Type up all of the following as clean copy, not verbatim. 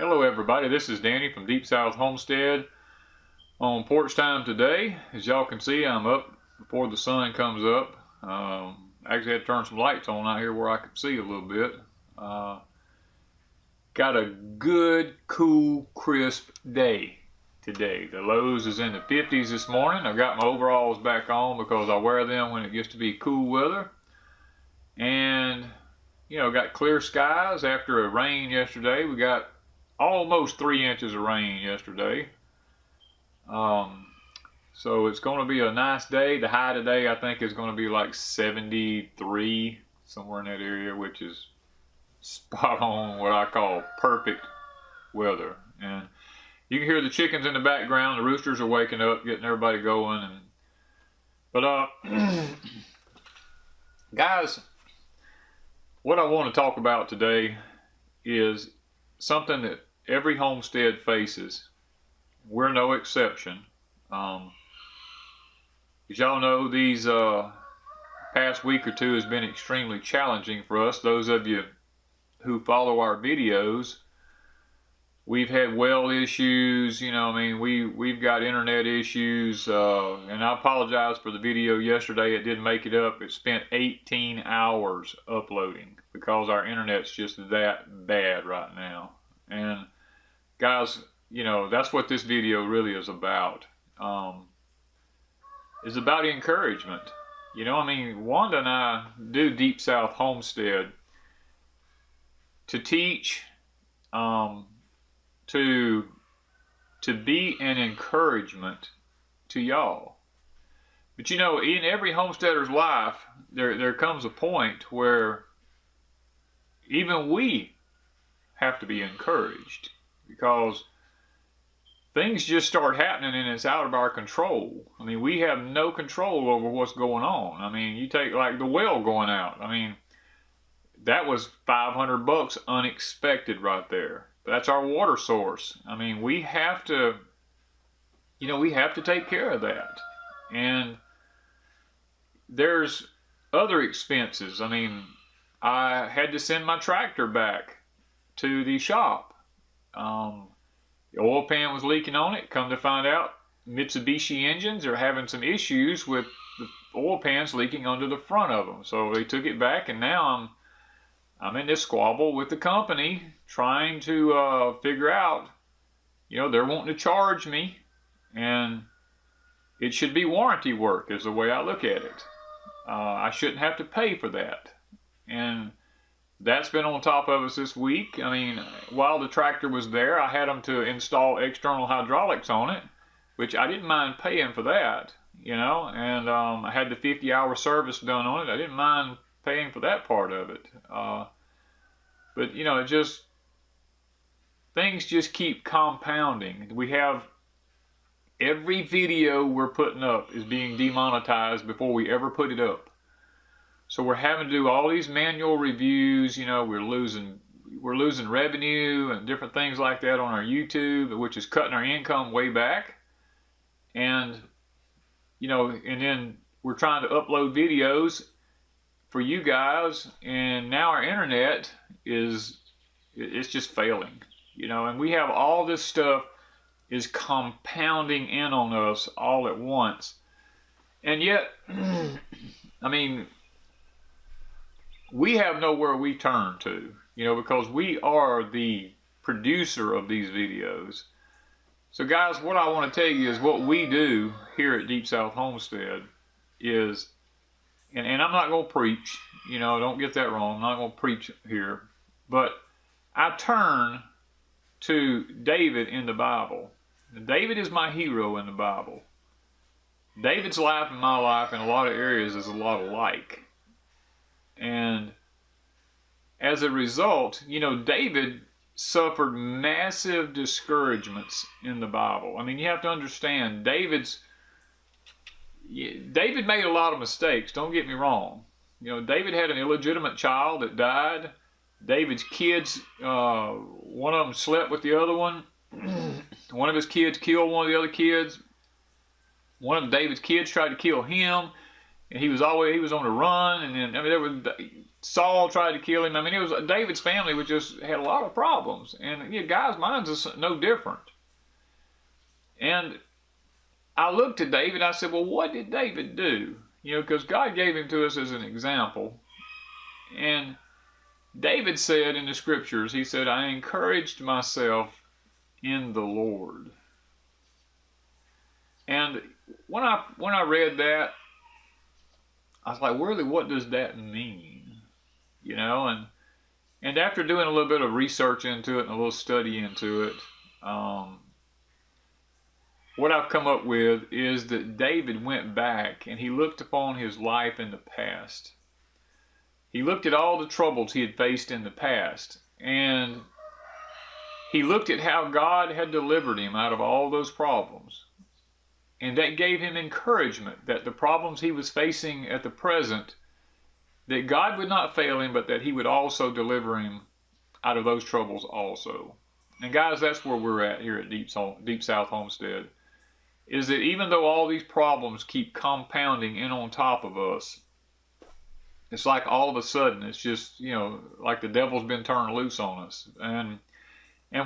Hello everybody, this is Danny from Deep South Homestead on Porch Time today. As y'all can see, I'm up before the sun comes up. Actually had to turn some lights on out here where I can see a little bit. Got a good, cool, crisp day today. The lows is in the 50s this morning. I've got my overalls back on because I wear them when it gets to be cool weather. And, you know, got clear skies after a rain yesterday. We got almost 3 inches of rain yesterday. So it's going to be a nice day. The high today I think is going to be like 73, somewhere in that area, which is spot on what I call perfect weather. And you can hear the chickens in the background. The roosters are waking up, getting everybody going. But guys, what I want to talk about today is something that every homestead faces. We're no exception. As y'all know, these past week or two has been extremely challenging for us. Those of you who follow our videos, we've had well issues. You know, I mean, we've got internet issues, and I apologize for the video yesterday. It didn't make it up. It spent 18 hours uploading because our internet's just that bad right now. And guys, you know, that's what this video really is about. It's about encouragement. You know, I mean, Wanda and I do Deep South Homestead to teach, to be an encouragement to y'all. But you know, in every homesteader's life, there comes a point where even we have to be encouraged, because things just start happening and it's out of our control. I mean, we have no control over what's going on. I mean, you take like the well going out. I mean, that was $500 unexpected right there. That's our water source. I mean, we have to, you know, we have to take care of that. And there's other expenses. I mean, I had to send my tractor back to the shop. The oil pan was leaking on it. Come to find out, Mitsubishi engines are having some issues with the oil pans leaking under the front of them. So they took it back, and now I'm in this squabble with the company trying to figure out, you know, they're wanting to charge me, and it should be warranty work is the way I look at it. I shouldn't have to pay for that. And that's been on top of us this week. I mean, while the tractor was there, I had them to install external hydraulics on it, which I didn't mind paying for that, you know, and I had the 50-hour service done on it. I didn't mind paying for that part of it. But, you know, things just keep compounding. We have every video we're putting up is being demonetized before we ever put it up. So we're having to do all these manual reviews. You know, we're losing revenue and different things like that on our YouTube, which is cutting our income way back. And, you know, and then we're trying to upload videos for you guys, and now our internet it's just failing. You know, and we have all this stuff is compounding in on us all at once. And yet, I mean, we have nowhere we turn to, you know, because we are the producer of these videos. So guys, what I want to tell you is what we do here at Deep South Homestead is, and I'm not going to preach, you know, don't get that wrong, I'm not going to preach here, but I turn to David in the Bible. David is my hero in the Bible. David's life and my life in a lot of areas is a lot alike. And as a result, you know, David suffered massive discouragements in the Bible. I mean, you have to understand, David made a lot of mistakes, don't get me wrong. You know, David had an illegitimate child that died. David's kids, one of them slept with the other one. One of his kids killed one of the other kids. One of David's kids tried to kill him. And he was on the run, and then I mean Saul tried to kill him. I mean, it was David's family was just had a lot of problems, and guys' minds is no different. And I looked at David. I said, well, what did David do? Because God gave him to us as an example. And David said in the scriptures, he said, I encouraged myself in the Lord. And when I read that, I was like, really, what does that mean? And after doing a little bit of research into it and a little study into it, what I've come up with is that David went back and he looked upon his life in the past. He looked at all the troubles he had faced in the past, and he looked at how God had delivered him out of all those problems. And that gave him encouragement that the problems he was facing at the present, that God would not fail him, but that he would also deliver him out of those troubles also. And guys, that's where we're at here at Deep South Homestead, is that even though all these problems keep compounding in on top of us, it's like all of a sudden, it's just, like the devil's been turned loose on us. And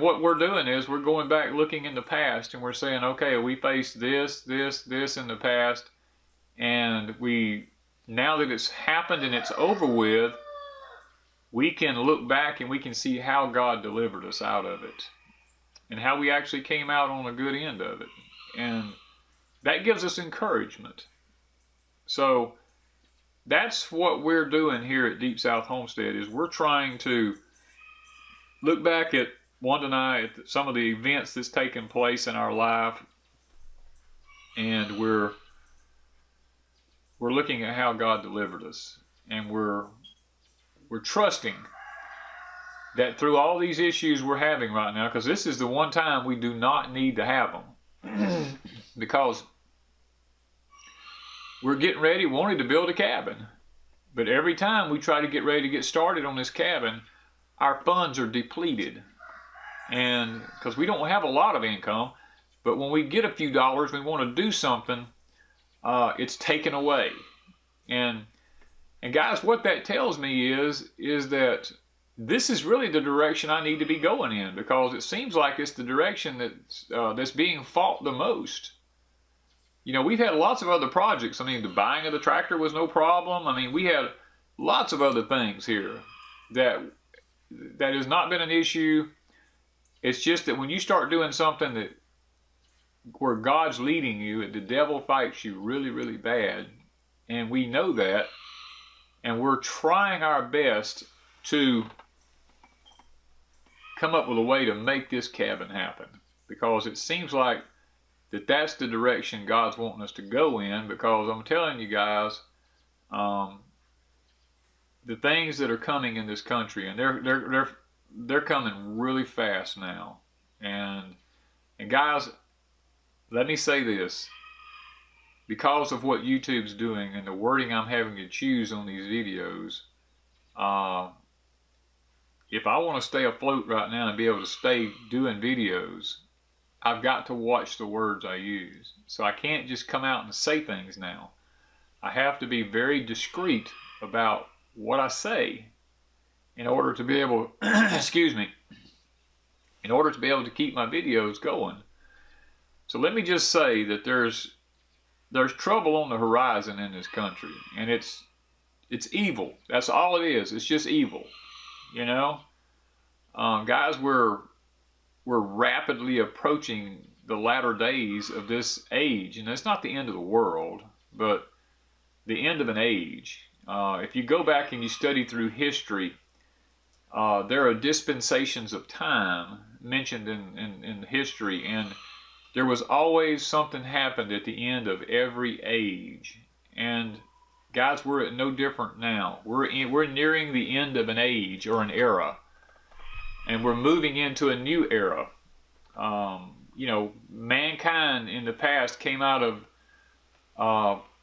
what we're doing is we're going back looking in the past and we're saying, okay, we faced this in the past, and now that it's happened and it's over with, we can look back and we can see how God delivered us out of it and how we actually came out on a good end of it. And that gives us encouragement. So that's what we're doing here at Deep South Homestead, is we're trying to look back at Wanda and I at some of the events that's taken place in our life, and we're looking at how God delivered us, and we're trusting that through all these issues we're having right now, because this is the one time we do not need to have them, because we're getting ready, wanting to build a cabin, but every time we try to get ready to get started on this cabin, our funds are depleted. And because we don't have a lot of income, but when we get a few dollars, we want to do something, it's taken away. And guys, what that tells me is that this is really the direction I need to be going in, because it seems like it's the direction that's being fought the most. We've had lots of other projects. I mean, the buying of the tractor was no problem. I mean, we had lots of other things here that has not been an issue. It's just that when you start doing something where God's leading you, the devil fights you really, really bad. And we know that. And we're trying our best to come up with a way to make this cabin happen. Because it seems like that's the direction God's wanting us to go in. Because I'm telling you guys, the things that are coming in this country, and they're coming really fast now. And guys, let me say this. Because of what YouTube's doing and the wording I'm having to choose on these videos, if I want to stay afloat right now and be able to stay doing videos, I've got to watch the words I use. So I can't just come out and say things now. I have to be very discreet about what I say in order to be able, excuse me, in order to be able to keep my videos going. So let me just say that there's trouble on the horizon in this country, and it's evil. That's all it is. It's just evil, guys. We're rapidly approaching the latter days of this age, and it's not the end of the world, but the end of an age. If you go back and you study through history, there are dispensations of time mentioned in history, and there was always something happened at the end of every age. And guys, we're no different now. We're nearing the end of an age or an era, and we're moving into a new era. Mankind in the past came out of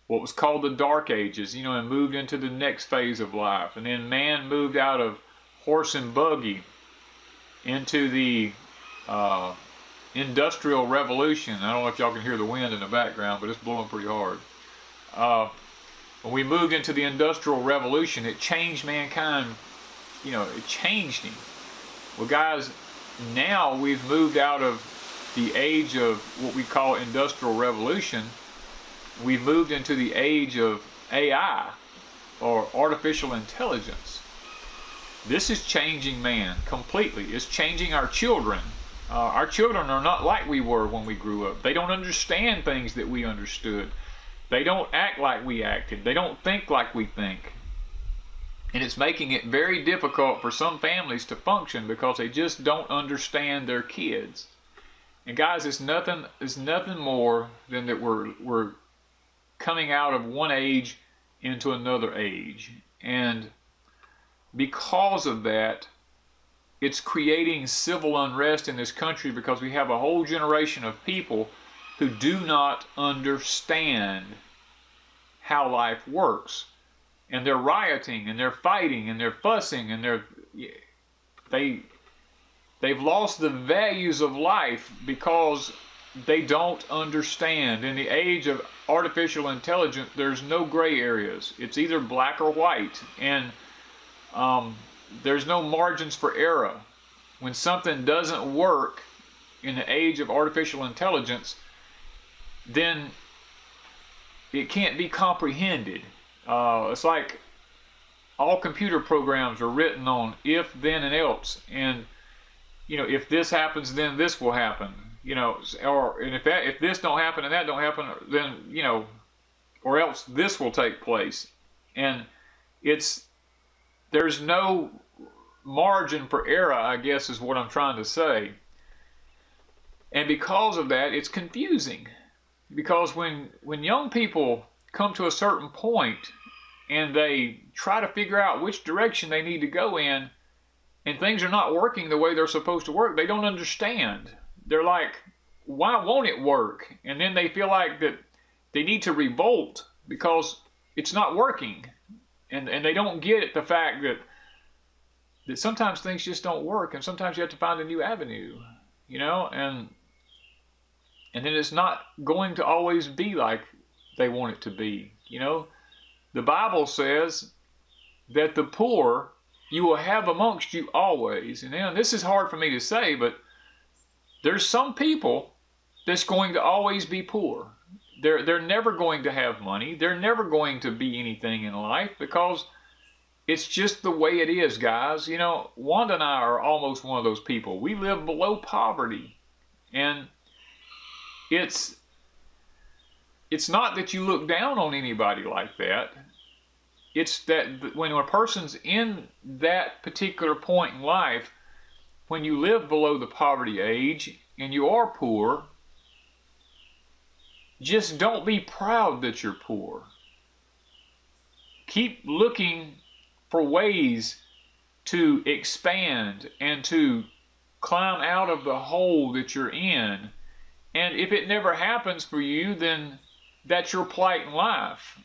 what was called the Dark Ages, and moved into the next phase of life. And then man moved out of horse and buggy into the Industrial Revolution. I don't know if y'all can hear the wind in the background, but it's blowing pretty hard. When we moved into the Industrial Revolution, it changed mankind. It changed him. Well, guys, now we've moved out of the age of what we call Industrial Revolution. We've moved into the age of AI, or artificial intelligence. This is changing man completely. It's changing our children. Our children are not like we were when we grew up. They don't understand things that we understood. They don't act like we acted. They don't think like we think. And it's making it very difficult for some families to function because they just don't understand their kids. And guys, it's nothing more than that we're coming out of one age into another age. And because of that, it's creating civil unrest in this country because we have a whole generation of people who do not understand how life works. And they're rioting and they're fighting and they're fussing and they've lost the values of life because they don't understand. In the age of artificial intelligence, there's no gray areas. It's either black or white. And there's no margins for error. When something doesn't work in the age of artificial intelligence, then it can't be comprehended. It's like all computer programs are written on if, then, and else. And if this happens, then this will happen. And if this don't happen and that don't happen, then or else this will take place. And there's no margin for error, I guess is what I'm trying to say. And because of that, it's confusing. Because when young people come to a certain point and they try to figure out which direction they need to go in, and things are not working the way they're supposed to work, they don't understand. They're like, why won't it work? And then they feel like that they need to revolt because it's not working. And they don't get the fact that sometimes things just don't work, and sometimes you have to find a new avenue, and then it's not going to always be like they want it to be. The Bible says that the poor you will have amongst you always. And this is hard for me to say, but there's some people that's going to always be poor. They're never going to have money. They're never going to be anything in life because it's just the way it is, guys. Wanda and I are almost one of those people. We live below poverty. And it's not that you look down on anybody like that. It's that when a person's in that particular point in life, when you live below the poverty age and you are poor, just don't be proud that you're poor. Keep looking for ways to expand and to climb out of the hole that you're in. And if it never happens for you, then that's your plight in life.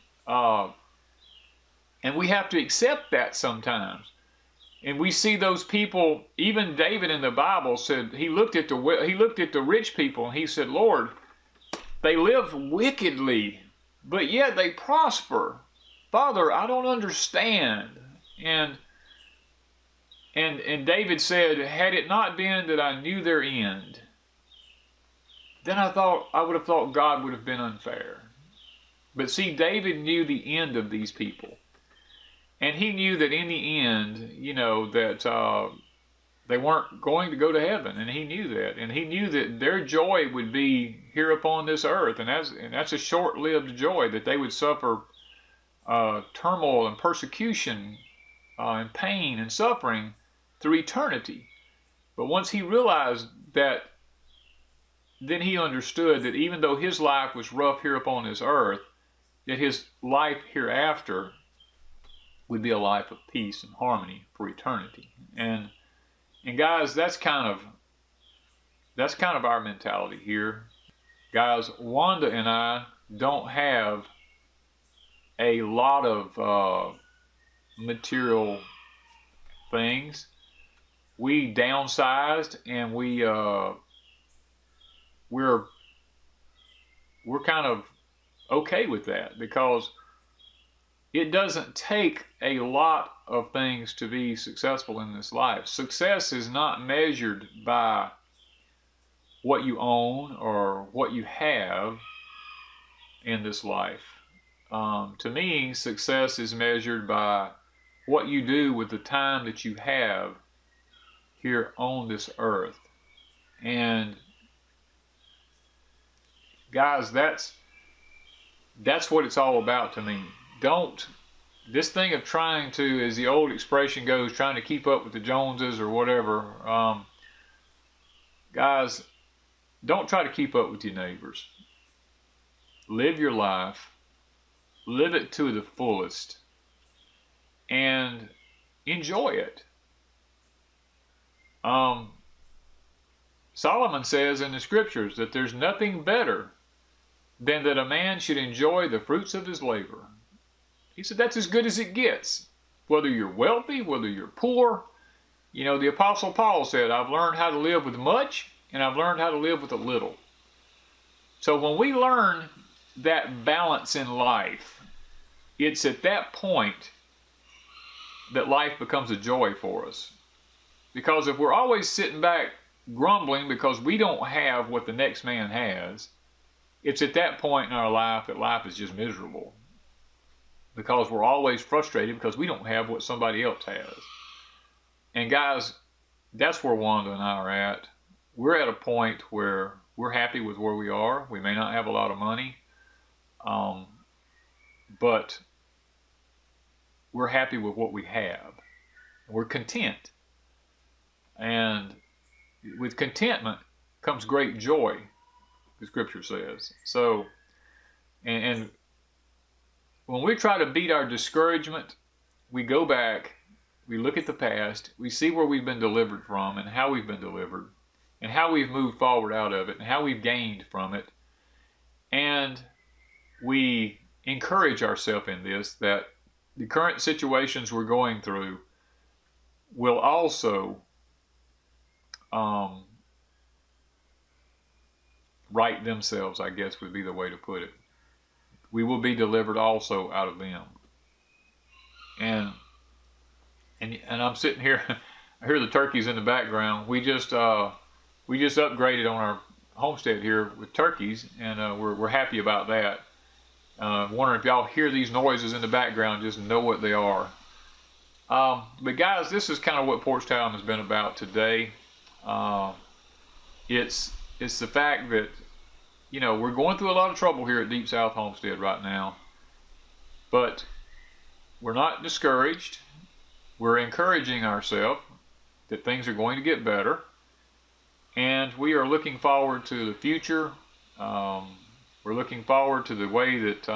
And we have to accept that sometimes. And we see those people, even David in the Bible said, he looked at the rich people and he said, Lord, they live wickedly, but yet they prosper. Father, I don't understand. And David said, had it not been that I knew their end, then I would have thought God would have been unfair. But see, David knew the end of these people. And he knew that in the end, that they weren't going to go to heaven. And he knew that. And he knew that their joy would be here upon this earth. And that's a short-lived joy, that they would suffer turmoil and persecution and pain and suffering through eternity. But once he realized that, then he understood that even though his life was rough here upon this earth, that his life hereafter would be a life of peace and harmony for eternity. And guys, that's kind of our mentality here. Guys, Wanda and I don't have a lot of material things. We downsized, and we're kind of okay with that, because it doesn't take a lot of things to be successful in this life. Success is not measured by what you own or what you have in this life. To me, success is measured by what you do with the time that you have here on this earth. And guys, that's what it's all about to me. This thing of trying to, as the old expression goes, trying to keep up with the Joneses or whatever, guys, don't try to keep up with your neighbors. Live your life, live it to the fullest, and enjoy it. Solomon says in the scriptures that there's nothing better than that a man should enjoy the fruits of his labor. He said that's as good as it gets. Whether you're wealthy, whether you're poor. You know, the Apostle Paul said, I've learned how to live with much, and I've learned how to live with a little. So when we learn that balance in life, it's at that point that life becomes a joy for us. Because if we're always sitting back grumbling because we don't have what the next man has, it's at that point in our life that life is just miserable. Because we're always frustrated because we don't have what somebody else has. And guys, that's where Wanda and I are at. We're at a point where we're happy with where we are. We may not have a lot of money, but we're happy with what we have. We're content. And with contentment comes great joy, the scripture says. So, and when we try to beat our discouragement, we go back, we look at the past, we see where we've been delivered from and how we've been delivered and how we've moved forward out of it and how we've gained from it. And we encourage ourselves in this, that the current situations we're going through will also right themselves, I guess would be the way to put it. We will be delivered also out of them. And I'm sitting here, I hear the turkeys in the background. We just upgraded on our homestead here with turkeys, and we're happy about that. Wondering if y'all hear these noises in the background, just know what they are. But guys, this is kind of what Porch Time has been about today. It's the fact that, you know, we're going through a lot of trouble here at Deep South Homestead right now, but we're not discouraged. We're encouraging ourselves that things are going to get better, and we are looking forward to the future. We're looking forward to the way that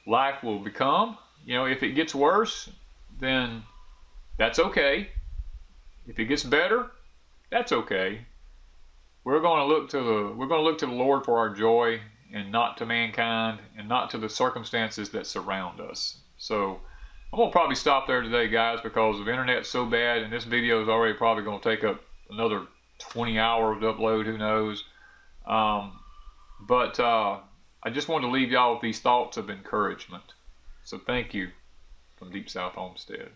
life will become. You know, if it gets worse, then that's okay. If it gets better, that's okay. We're going to look to the Lord for our joy, and not to mankind, and not to the circumstances that surround us. So I'm going to probably stop there today, guys, because the internet's so bad, and this video is already probably going to take up another 20 hours to upload, who knows. But I just wanted to leave y'all with these thoughts of encouragement. So thank you from Deep South Homestead.